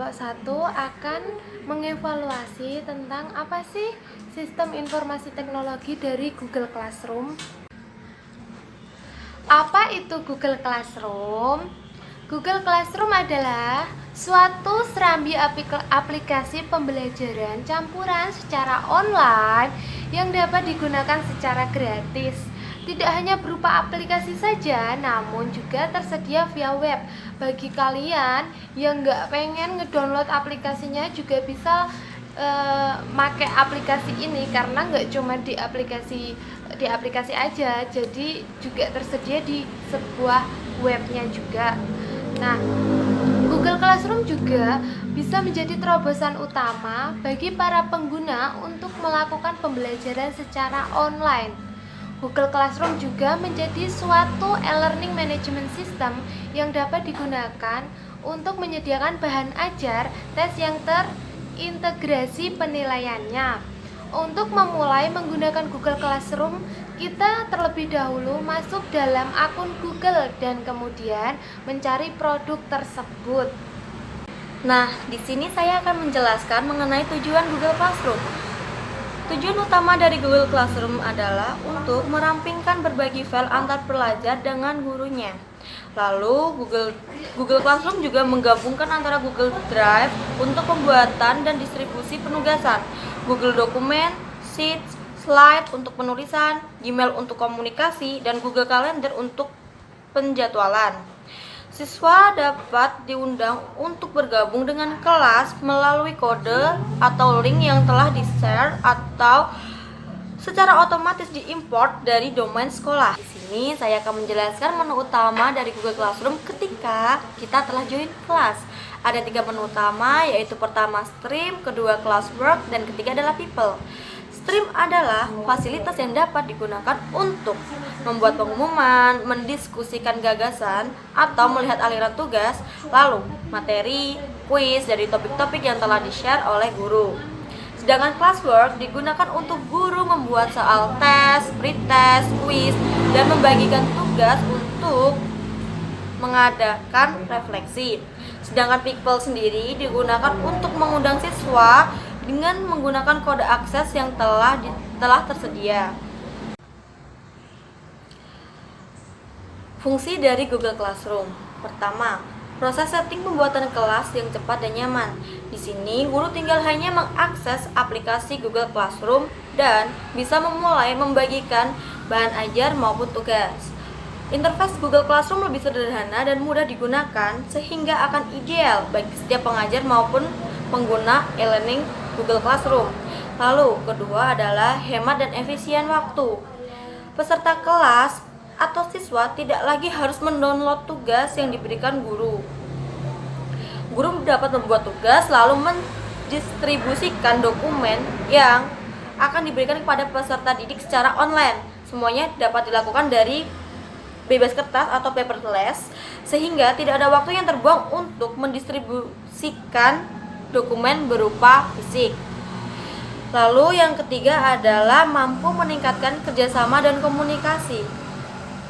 kelompok 1 akan mengevaluasi tentang apa sih sistem informasi teknologi dari Google Classroom. Apa itu Google Classroom? Google Classroom adalah suatu serambi aplikasi pembelajaran campuran secara online yang dapat digunakan secara gratis. Tidak hanya berupa aplikasi saja, namun juga tersedia via web. Bagi kalian yang nggak pengen ngedownload aplikasinya juga bisa pakai aplikasi ini, karena nggak cuma di aplikasi aja, jadi juga tersedia di sebuah webnya juga. Nah, Google Classroom juga bisa menjadi terobosan utama bagi para pengguna untuk melakukan pembelajaran secara online. Google Classroom juga menjadi suatu e-learning management system yang dapat digunakan untuk menyediakan bahan ajar tes yang terintegrasi penilaiannya. Untuk memulai menggunakan Google Classroom, kita terlebih dahulu masuk dalam akun Google dan kemudian mencari produk tersebut. Nah, di sini saya akan menjelaskan mengenai tujuan Google Classroom. Tujuan utama dari Google Classroom adalah untuk merampingkan berbagi file antar pelajar dengan gurunya. Lalu Google Classroom juga menggabungkan antara Google Drive untuk pembuatan dan distribusi penugasan, Google Dokumen, Sheets, Slide untuk penulisan, Gmail untuk komunikasi, dan Google Calendar untuk penjadwalan. Siswa dapat diundang untuk bergabung dengan kelas melalui kode atau link yang telah di-share atau secara otomatis diimport dari domain sekolah. Di sini saya akan menjelaskan menu utama dari Google Classroom ketika kita telah join kelas. Ada 3 menu utama, yaitu pertama Stream, kedua Classwork, dan ketiga adalah People. Stream adalah fasilitas yang dapat digunakan untuk membuat pengumuman, mendiskusikan gagasan, atau melihat aliran tugas, lalu materi, kuis dari topik-topik yang telah di-share oleh guru. Sedangkan Classwork digunakan untuk guru membuat soal tes, pretest, kuis, dan membagikan tugas untuk mengadakan refleksi. Sedangkan People sendiri digunakan untuk mengundang siswa dengan menggunakan kode akses yang telah tersedia. Fungsi dari Google Classroom. Pertama, proses setting pembuatan kelas yang cepat dan nyaman. Di sini, guru tinggal hanya mengakses aplikasi Google Classroom dan bisa memulai membagikan bahan ajar maupun tugas. Interface Google Classroom lebih sederhana dan mudah digunakan sehingga akan ideal bagi setiap pengajar maupun pengguna e-learning Google Classroom. Lalu, kedua adalah hemat dan efisien waktu. Peserta kelas atau siswa tidak lagi harus mendownload tugas yang diberikan guru. Guru dapat membuat tugas lalu mendistribusikan dokumen yang akan diberikan kepada peserta didik secara online. Semuanya dapat dilakukan dari bebas kertas atau paperless, sehingga tidak ada waktu yang terbuang untuk mendistribusikan dokumen berupa fisik. Lalu yang ketiga adalah mampu meningkatkan kerjasama dan komunikasi.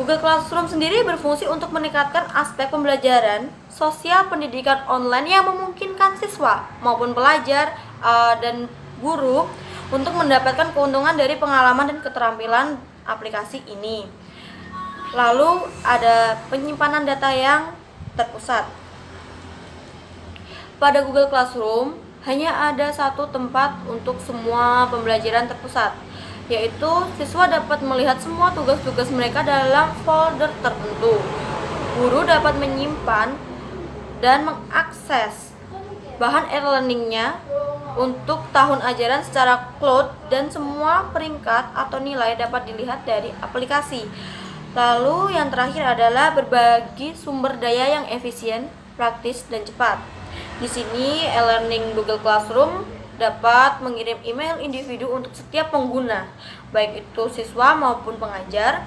Google Classroom sendiri berfungsi untuk meningkatkan aspek pembelajaran sosial pendidikan online yang memungkinkan siswa maupun pelajar dan guru untuk mendapatkan keuntungan dari pengalaman dan keterampilan aplikasi ini. Lalu ada penyimpanan data yang terpusat. Pada Google Classroom hanya ada satu tempat untuk semua pembelajaran terpusat, yaitu siswa dapat melihat semua tugas-tugas mereka dalam folder tertentu. Guru dapat menyimpan dan mengakses bahan e-learningnya untuk tahun ajaran secara cloud dan semua peringkat atau nilai dapat dilihat dari aplikasi. Lalu yang terakhir adalah berbagi sumber daya yang efisien, praktis, dan cepat. Di sini e-learning Google Classroom dapat mengirim email individu untuk setiap pengguna, baik itu siswa maupun pengajar.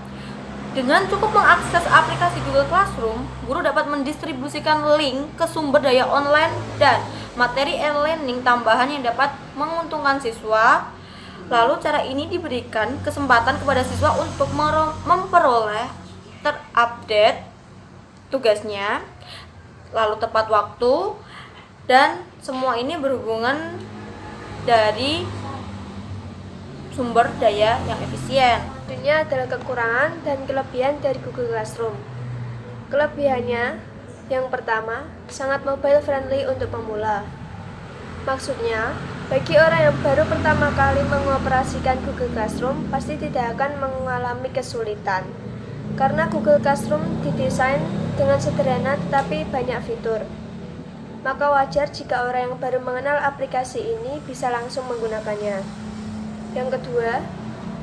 Dengan cukup mengakses aplikasi Google Classroom, guru dapat mendistribusikan link ke sumber daya online dan materi e-learning tambahan yang dapat menguntungkan siswa. Lalu cara ini diberikan kesempatan kepada siswa untuk memperoleh terupdate tugasnya, lalu tepat waktu, Dan semua ini berhubungan dari sumber daya yang efisien. Selanjutnya adalah kekurangan dan kelebihan dari Google Classroom. Kelebihannya, yang pertama, sangat mobile friendly untuk pemula. Maksudnya, bagi orang yang baru pertama kali mengoperasikan Google Classroom pasti tidak akan mengalami kesulitan. Karena Google Classroom didesain dengan sederhana tetapi banyak fitur. Maka wajar jika orang yang baru mengenal aplikasi ini bisa langsung menggunakannya. Yang kedua,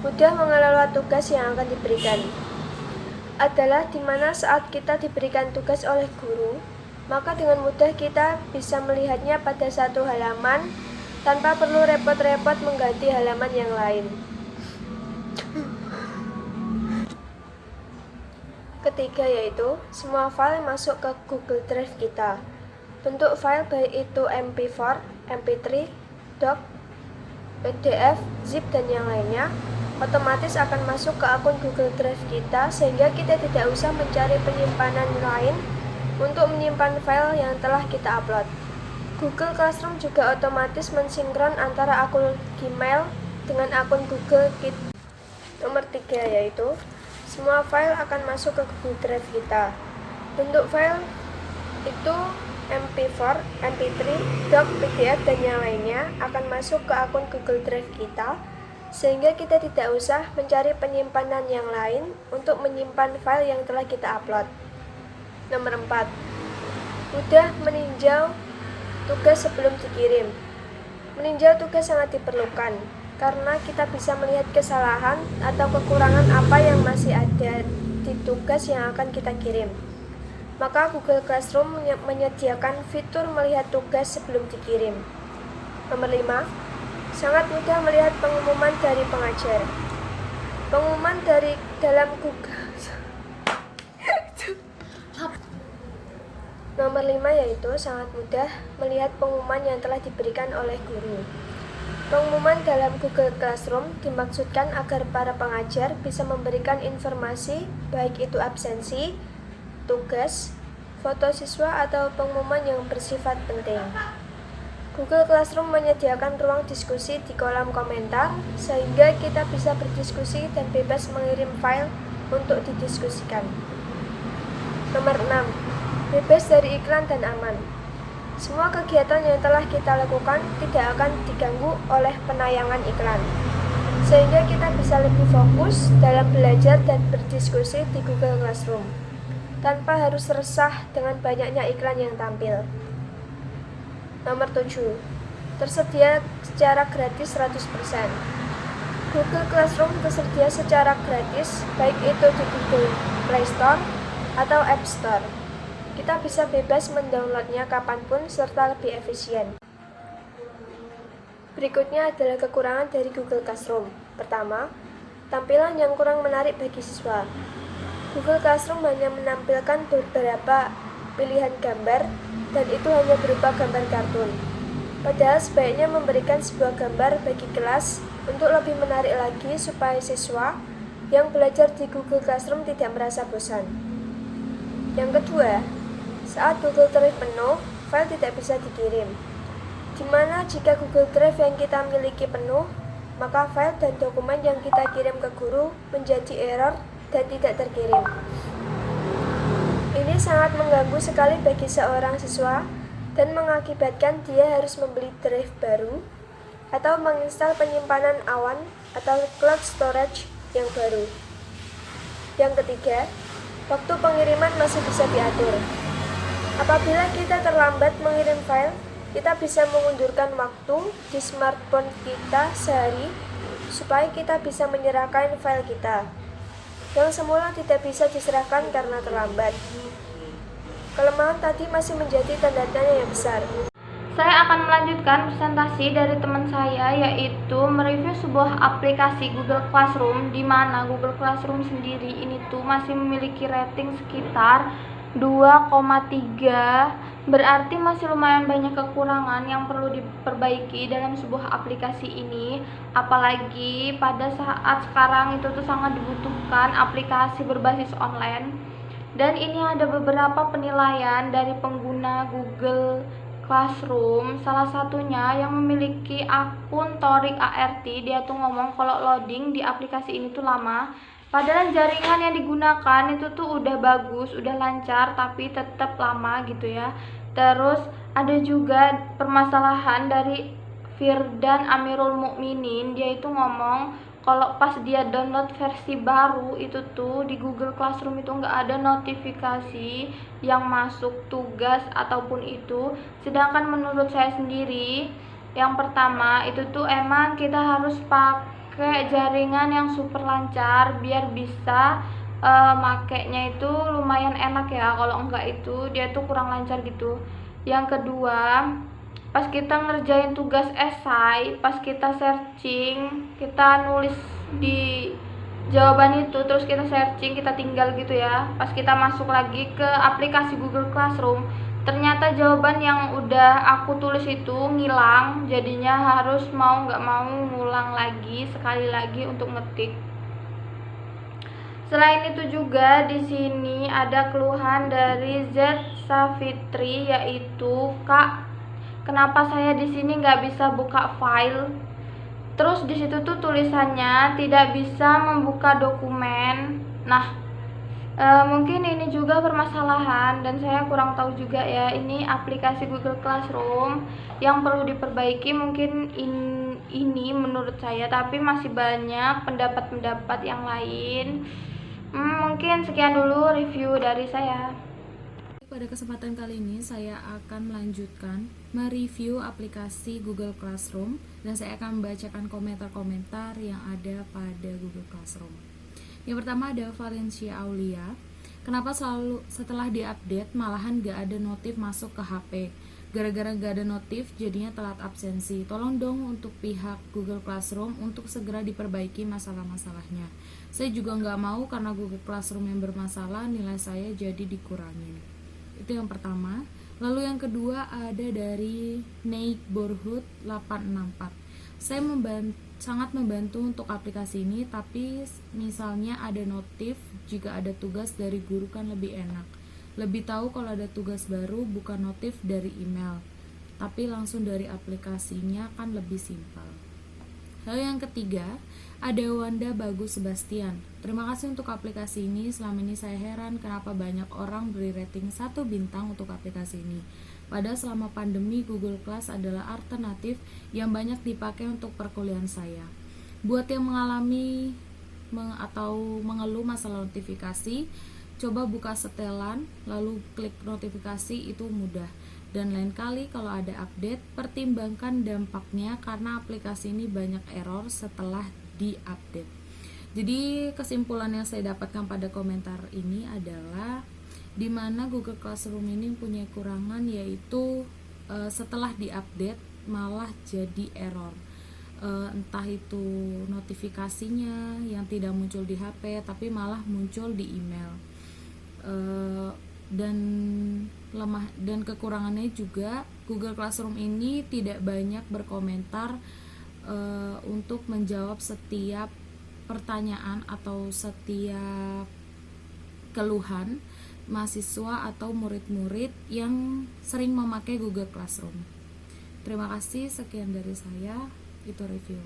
mudah mengelola tugas yang akan diberikan. Adalah di mana saat kita diberikan tugas oleh guru, maka dengan mudah kita bisa melihatnya pada satu halaman tanpa perlu repot-repot mengganti halaman yang lain. Ketiga yaitu, semua file masuk ke Google Drive kita. Bentuk file baik itu MP4, MP3, doc, PDF, zip, dan yang lainnya otomatis akan masuk ke akun Google Drive kita sehingga kita tidak usah mencari penyimpanan lain untuk menyimpan file yang telah kita upload. Google Classroom juga otomatis mensinkron antara akun Gmail dengan akun Google Keep. Nomor 3 yaitu, semua file akan masuk ke Google Drive kita. Bentuk file itu MP4, MP3, doc, PDF, dan yang lainnya akan masuk ke akun Google Drive kita sehingga kita tidak usah mencari penyimpanan yang lain untuk menyimpan file yang telah kita upload. Nomor 4. Mudah meninjau tugas sebelum dikirim. Meninjau tugas sangat diperlukan karena kita bisa melihat kesalahan atau kekurangan apa yang masih ada di tugas yang akan kita kirim. Maka Google Classroom menyediakan fitur melihat tugas sebelum dikirim. Nomor 5. Sangat mudah melihat pengumuman dari pengajar. Pengumuman dari dalam Google. Nomor 5 yaitu sangat mudah melihat pengumuman yang telah diberikan oleh guru. Pengumuman dalam Google Classroom dimaksudkan agar para pengajar bisa memberikan informasi baik itu absensi, tugas, foto siswa atau pengumuman yang bersifat penting. Google Classroom menyediakan ruang diskusi di kolom komentar sehingga kita bisa berdiskusi dan bebas mengirim file untuk didiskusikan. Nomor 6. Bebas dari iklan dan aman. Semua kegiatan yang telah kita lakukan tidak akan diganggu oleh penayangan iklan, sehingga kita bisa lebih fokus dalam belajar dan berdiskusi di Google Classroom, tanpa harus resah dengan banyaknya iklan yang tampil. Nomor 7. Tersedia secara gratis 100%. Google Classroom tersedia secara gratis, baik itu di Google Play Store atau App Store. Kita bisa bebas mendownloadnya kapanpun serta lebih efisien. Berikutnya adalah kekurangan dari Google Classroom. Pertama, tampilan yang kurang menarik bagi siswa. Google Classroom hanya menampilkan beberapa pilihan gambar dan itu hanya berupa gambar kartun. Padahal sebaiknya memberikan sebuah gambar bagi kelas untuk lebih menarik lagi supaya siswa yang belajar di Google Classroom tidak merasa bosan. Yang kedua, saat Google Drive penuh, file tidak bisa dikirim. Dimana jika Google Drive yang kita miliki penuh, maka file dan dokumen yang kita kirim ke guru menjadi error dan tidak terkirim. Ini sangat mengganggu sekali bagi seorang siswa dan mengakibatkan dia harus membeli drive baru atau menginstal penyimpanan awan atau cloud storage yang baru. Yang ketiga, waktu pengiriman masih bisa diatur. Apabila kita terlambat mengirim file, kita bisa mengundurkan waktu di smartphone kita sehari supaya kita bisa menyerahkan file kita yang semula tidak bisa diserahkan karena terlambat. Kelemahan tadi masih menjadi tanda tanya yang besar. Saya akan melanjutkan presentasi dari teman saya, yaitu mereview sebuah aplikasi Google Classroom, di mana Google Classroom sendiri ini tuh masih memiliki rating sekitar 2,3, berarti masih lumayan banyak kekurangan yang perlu diperbaiki dalam sebuah aplikasi ini. Apalagi pada saat sekarang itu tuh sangat dibutuhkan aplikasi berbasis online. Dan ini ada beberapa penilaian dari pengguna Google Classroom, salah satunya yang memiliki akun Torik ART, dia tuh ngomong kalau loading di aplikasi ini tuh lama. Padahal jaringan yang digunakan itu tuh udah bagus, udah lancar, tapi tetap lama gitu ya. Terus ada juga permasalahan dari Firdan Amirul Mukminin, dia itu ngomong kalau pas dia download versi baru itu tuh di Google Classroom itu nggak ada notifikasi yang masuk tugas ataupun itu. Sedangkan menurut saya sendiri, yang pertama itu tuh emang kita harus pakai jaringan yang super lancar biar bisa makainya itu lumayan enak ya. Kalau enggak itu dia tuh kurang lancar gitu. Yang kedua, pas kita ngerjain tugas esai, pas kita searching, kita nulis di jawaban itu, terus kita searching, kita tinggal gitu ya. Pas kita masuk lagi ke aplikasi Google Classroom, ternyata jawaban yang udah aku tulis itu ngilang, jadinya harus mau nggak mau ngulang lagi sekali lagi untuk ngetik. Selain itu juga di sini ada keluhan dari Z Safitri, yaitu Kak, kenapa saya di sini nggak bisa buka file? Terus di situ tuh tulisannya tidak bisa membuka dokumen. Nah, mungkin ini juga permasalahan dan saya kurang tahu juga ya. Ini aplikasi Google Classroom yang perlu diperbaiki mungkin ini menurut saya, tapi masih banyak pendapat-pendapat yang lain. Mungkin sekian dulu review dari saya. Pada kesempatan kali ini saya akan melanjutkan mereview aplikasi Google Classroom dan saya akan membacakan komentar-komentar yang ada pada Google Classroom. Yang pertama ada Valencia Aulia. Kenapa selalu setelah diupdate malahan gak ada notif masuk ke HP? Gara-gara gak ada notif jadinya telat absensi. Tolong dong untuk pihak Google Classroom untuk segera diperbaiki masalah-masalahnya. Saya juga gak mau karena Google Classroom yang bermasalah nilai saya jadi dikurangin. Itu yang pertama. Lalu yang kedua ada dari Neighborhood 864. Saya sangat membantu untuk aplikasi ini, tapi misalnya ada notif jika ada tugas dari guru kan lebih enak. Lebih tahu kalau ada tugas baru bukan notif dari email, tapi langsung dari aplikasinya kan lebih simpel. Lalu yang ketiga ada Wanda Bagus Sebastian. Terima kasih untuk aplikasi ini. Selama ini saya heran kenapa banyak orang beri rating 1 bintang untuk aplikasi ini. Padahal selama pandemi Google Class adalah alternatif yang banyak dipakai untuk perkuliahan saya. Buat yang mengalami atau mengeluh masalah notifikasi, coba buka setelan lalu klik notifikasi, itu mudah. Dan lain kali kalau ada update, pertimbangkan dampaknya karena aplikasi ini banyak error setelah diupdate. Jadi kesimpulan yang saya dapatkan pada komentar ini adalah di mana Google Classroom ini punya kekurangan, yaitu setelah diupdate malah jadi error. Entah itu notifikasinya yang tidak muncul di HP tapi malah muncul di email. Dan kekurangannya juga Google Classroom ini tidak banyak berkomentar untuk menjawab setiap pertanyaan atau setiap keluhan mahasiswa atau murid-murid yang sering memakai Google Classroom. Terima kasih, sekian dari saya, itu review.